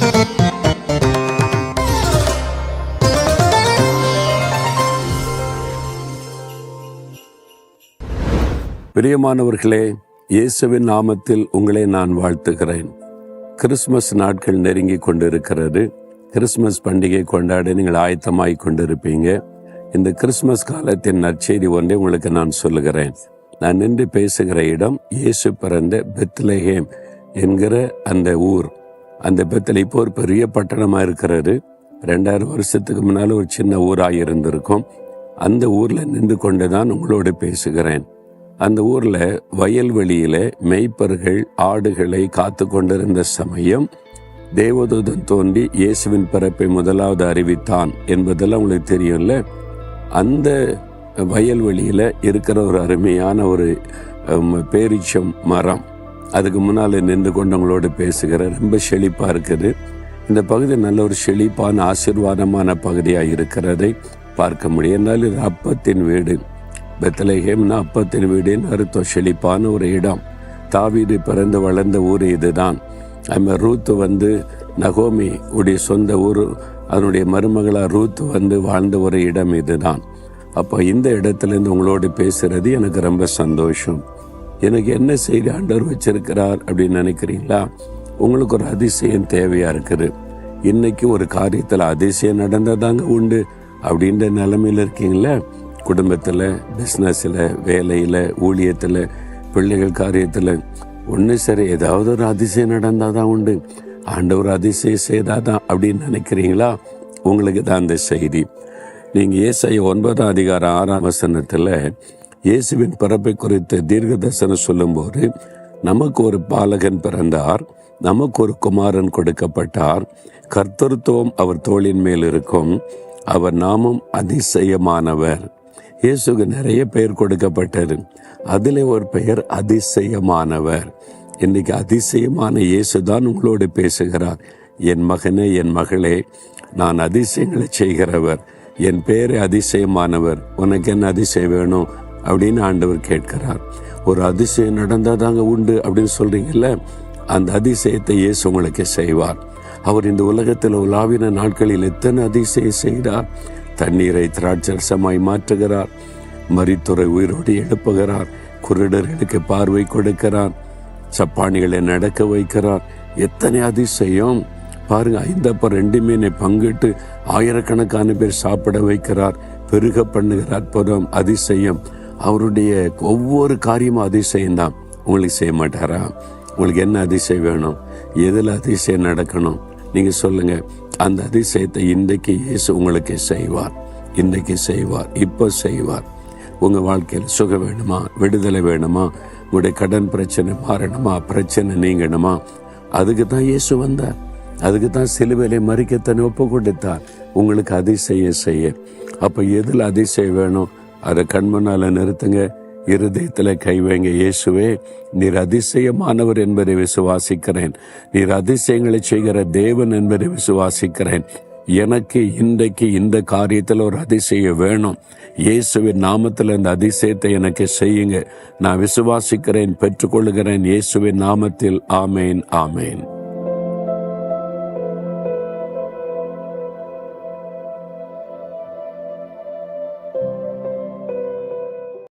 பிரியமானவர்களே, இயேசுவின் நாமத்தில் உங்களை நான் வாழ்த்துகிறேன். கிறிஸ்மஸ் நாட்கள் நெருங்கி கொண்டிருக்கிறது. கிறிஸ்மஸ் பண்டிகை கொண்டாட நீங்கள் ஆயத்தமாய் கொண்டிருப்பீங்க. இந்த கிறிஸ்மஸ் காலத்தின் நற்செய்தி ஒன்றை உங்களுக்கு நான் சொல்லுகிறேன். நான் நின்று பேசுகிற இடம் இயேசு பிறந்த பெத்லகேம் என்கிற அந்த ஊர். அந்த பெத்ல இப்போ ஒரு பெரிய பட்டணமாக இருக்கிறது. 2000 வருஷத்துக்கு முன்னால் ஒரு சின்ன ஊராக இருந்திருக்கும். அந்த ஊரில் நின்று கொண்டு தான் உங்களோடு பேசுகிறேன். அந்த ஊர்ல வயல்வெளியில மேய்ப்பர்கள் ஆடுகளை காத்து கொண்டிருந்த சமயம் தேவதூதன் தோன்றி இயேசுவின் பிறப்பை முதலாவது அறிவித்தான் என்பதெல்லாம் உங்களுக்கு தெரியும்ல. அந்த வயல்வெளியில இருக்கிற ஒரு அருமையான ஒரு பேரீச்சம் மரம், அதுக்கு முன்னால நின்று கொண்டு உங்களோடு பேசுகிற ரொம்ப செழிப்பா இருக்குது. இந்த பகுதி நல்ல ஒரு செழிப்பான ஆசீர்வாதமான பகுதியா இருக்கிறதை பார்க்க முடியும். என்னால் இது அப்பத்தின் வீடு. பெத்லகேம்னா அப்பத்தின் வீடுன்னு அர்த்தம். செழிப்பான ஒரு இடம். தாவீது பிறந்து வளர்ந்த ஊர் இதுதான். ரூத்து நகோமி உடைய சொந்த ஊர், அதனுடைய மருமகளா ரூத்து வாழ்ந்த ஒரு இடம் இதுதான். அப்போ இந்த இடத்துலேருந்து உங்களோடு பேசுறது எனக்கு ரொம்ப சந்தோஷம். எனக்கு என்ன செய்தி ஆண்டவர் வச்சிருக்கிறார் அப்படின்னு நினைக்கிறீங்களா? உங்களுக்கு ஒரு அதிசயம் தேவையா இருக்குது. இன்னைக்கு ஒரு காரியத்தில் அதிசயம் நடந்ததாங்க உண்டு அப்படின்ற நிலைமையில இருக்கீங்களா? குடும்பத்தில், பிஸ்னஸில், வேலையில், ஊழியத்தில், பிள்ளைகள் காரியத்தில் ஒன்று சரி ஏதாவது ஒரு அதிசயம் நடந்தாதான் உண்டு, ஆண்டவர் அதிசயம் செய்தாதான் அப்படின்னு நினைக்கிறீங்களா? உங்களுக்கு தான் அந்த செய்தி. நீங்கள் ஏசாயா 9:6 இயேசுவின் பிறப்பை குறித்த தீர்க்க தரிசனம் சொல்லும்போது, நமக்கு ஒரு பாலகன் பிறந்தார், நமக்கு ஒரு குமாரன் கொடுக்கப்பட்டார், கர்த்தருத்துவம் அவர் தோளின் மேல் இருக்கும், அவர் நாமம் அதிசயமானவர். இயேசுக்கு நிறைய பெயர் கொடுக்கப்பட்டது. அதில் ஒரு பெயர் அதிசயமானவர். இன்னைக்கு அதிசயமான இயேசு தான் உங்களோடு பேசுகிறார். என் மகனே, என் மகளே, நான் அதிசயங்களை செய்கிறவர், என் பேரே அதிசயமானவர், உனக்கு என்ன அதிசயம் வேணும் அப்படின்னு ஆண்டவர் கேட்கிறார். ஒரு அதிசயம் நடந்தாதாங்க உண்டு அப்படின்னு சொல்றீங்கல்ல, அந்த அதிசயத்தை இயேசு உங்களுக்கு செய்வார். அவர் இந்த உலகத்தில் உலாவின நாட்களில் எத்தனை அதிசயம் செய்தார். தண்ணீரை திராட்சரசமாய் மாற்றுகிறார், மரித்தோரை உயிரோடு எழுப்புகிறார், குருடர்களுக்கு பார்வை கொடுக்கிறார், சப்பானிகளை நடக்க வைக்கிறார். எத்தனை அதிசயம் பாருங்க. 5 மீனை பங்கிட்டு ஆயிரக்கணக்கான பேர் சாப்பிட வைக்கிறார், பெருக பண்ணுகிற அற்புதம், அதிசயம். அவருடைய ஒவ்வொரு காரியமும் அதிசயம்தான். உங்களுக்கு செய்ய மாட்டாரா? உங்களுக்கு என்ன அதிசயம் வேணும்? எதில் அதிசயம் நடக்கணும் நீங்க சொல்லுங்க. அந்த அதிசயத்தை இன்றைக்கு இயேசு உங்களுக்கு செய்வார். இன்றைக்கு செய்வார், இப்போ செய்வார். உங்க வாழ்க்கையில் சுகம் வேணுமா? விடுதலை வேணுமா? உங்களுடைய கடன் பிரச்சனை மாறணுமா? பிரச்சனை நீங்கணுமா? அதுக்கு தான் இயேசு வந்தார். அதுக்கு தான் சிலுவையிலே மரிக்கத்தனை ஒப்பு கொடுத்தார், உங்களுக்கு அதிசயம் செய்ய. அப்ப எதில் அதிசயம் வேணும்? அதை கண்முன்னால நிறுத்துங்க, இருதயத்தில் கை வைங்க. இயேசுவே, நீர் அதிசயமானவர் என்பதை விசுவாசிக்கிறேன். நீர் அதிசயங்களை செய்கிற தேவன் என்பதை விசுவாசிக்கிறேன். எனக்கு இன்றைக்கு இந்த காரியத்தில் ஒரு அதிசயம் வேணும். இயேசுவின் நாமத்தில் இந்த அதிசயத்தை எனக்கு செய்யுங்க. நான் விசுவாசிக்கிறேன், பெற்றுக்கொள்கிறேன். இயேசுவின் நாமத்தில் ஆமேன், ஆமேன்.